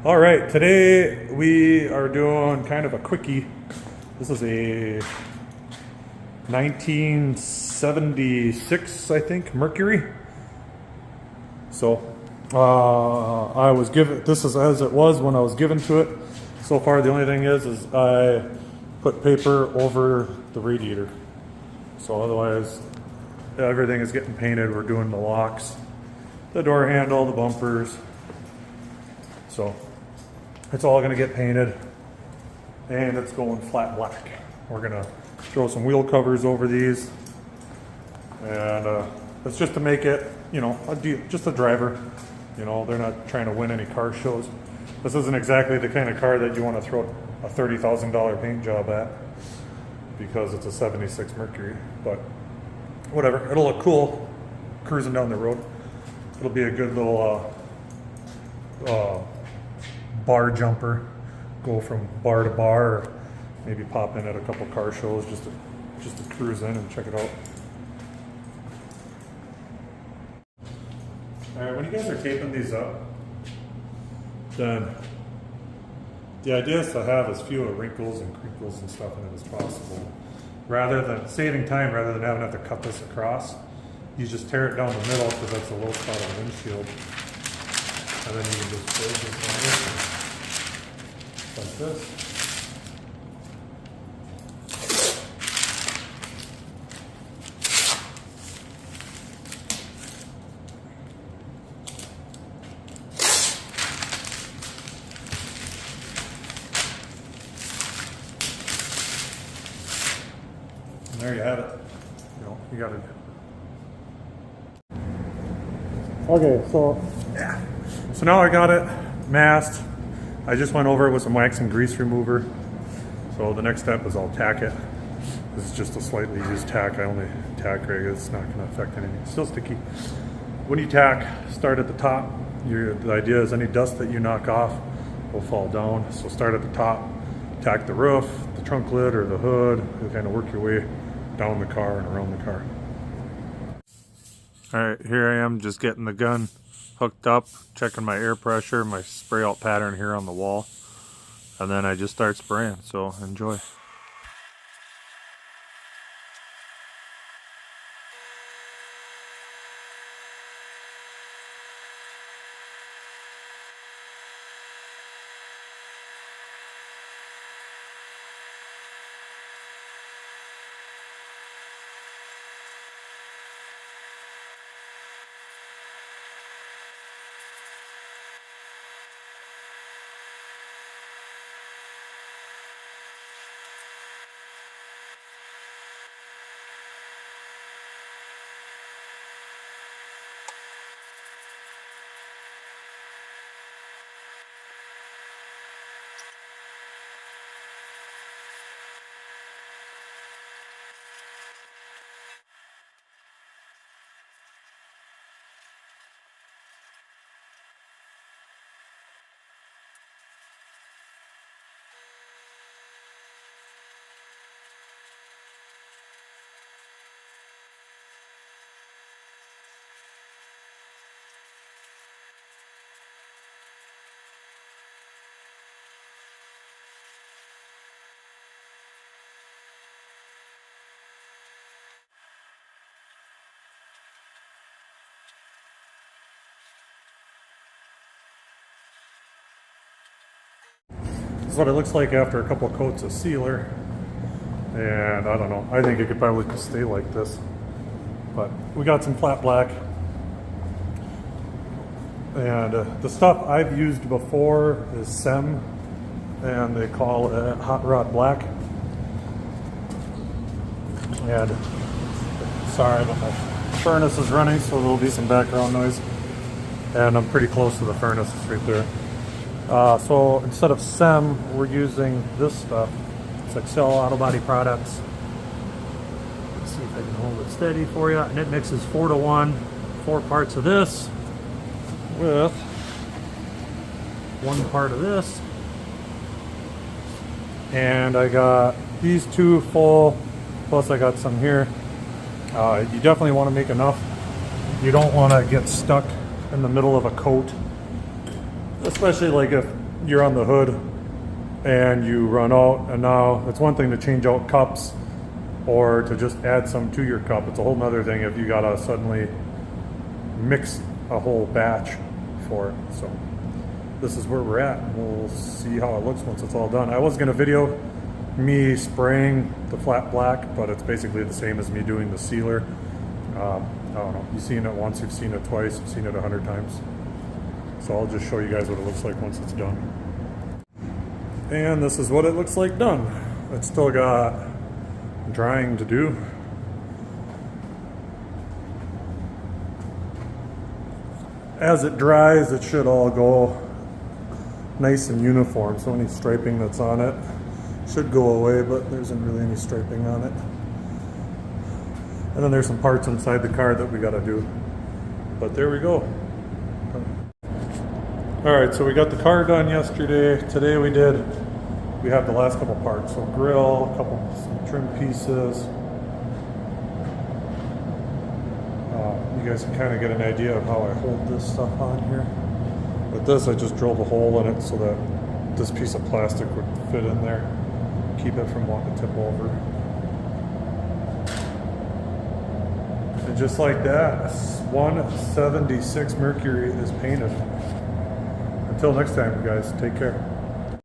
All right, today we are doing kind of a quickie. This is a 1976, I think, Mercury. So I was given, this is as it was when I was given to it. So far the only thing is I put paper over the radiator. So otherwise everything is getting painted. We're doing the locks, the door handle, the bumpers. So it's all gonna get painted and it's going flat black. We're gonna throw some wheel covers over these, and it's just to make it, you know, just a driver. You know, they're not trying to win any car shows. This isn't exactly the kind of car that you want to throw a $30,000 paint job at because it's a 76 Mercury, but whatever, it'll look cool cruising down the road. It'll be a good little bar jumper, go from bar to bar, or maybe pop in at a couple car shows just to cruise in and check it out. All right, when you guys are taping these up, then the idea is to have as few wrinkles and crinkles and stuff in it as possible. Rather than saving time, rather than having to cut this across, you just tear it down the middle because that's the low spot on the windshield. And then you can just close this like this. And there you have it. You know, you got it. Okay, so yeah. So now I got it masked. I just went over it with some wax and grease remover. So the next step is I'll tack it. This is just a slightly used tack. I only tack right. It's not going to affect anything. It's still sticky. When you tack, start at the top. The idea is any dust that you knock off will fall down. So start at the top, tack the roof, the trunk lid, or the hood, and kind of work your way down the car and around the car. All right, here I am just getting the gun hooked up, checking my air pressure, my spray out pattern here on the wall, and then I just start spraying, so enjoy. This is what it looks like after a couple of coats of sealer, and I don't know, I think it could probably just stay like this, but we got some flat black, and the stuff I've used before is SEM, and they call it hot rod black. And sorry, but my furnace is running, so there'll be some background noise, and I'm pretty close to the furnace. It's right there. So instead of SEM, we're using this stuff. It's Excel Auto Body Products. Let's see if I can hold it steady for you. And it mixes 4-to-1, 4 parts of this with 1 part of this. And I got these 2 full, plus I got some here. You definitely want to make enough. You don't want to get stuck in the middle of a coat, especially like if you're on the hood and you run out, and now it's one thing to change out cups or to just add some to your cup. It's a whole nother thing if you gotta suddenly mix a whole batch for it. So this is where we're at, and we'll see how it looks once it's all done. I was gonna video me spraying the flat black, but it's basically the same as me doing the sealer. I don't know, you've seen it once, you've seen it twice, you've seen it 100 times. So I'll just show you guys what it looks like once it's done. And this is what it looks like done. It's still got drying to do. As it dries, it should all go nice and uniform. So any striping that's on it should go away, but there isn't really any striping on it. And then there's some parts inside the car that we gotta do. But there we go. All right, so we got the car done yesterday. Today we have the last couple parts. So grill, a couple some trim pieces. You guys can kind of get an idea of how I hold this stuff on here. With this, I just drilled a hole in it so that this piece of plastic would fit in there, keep it from wanting to tip over. And just like that, 176 Mercury is painted. Until next time, guys, take care.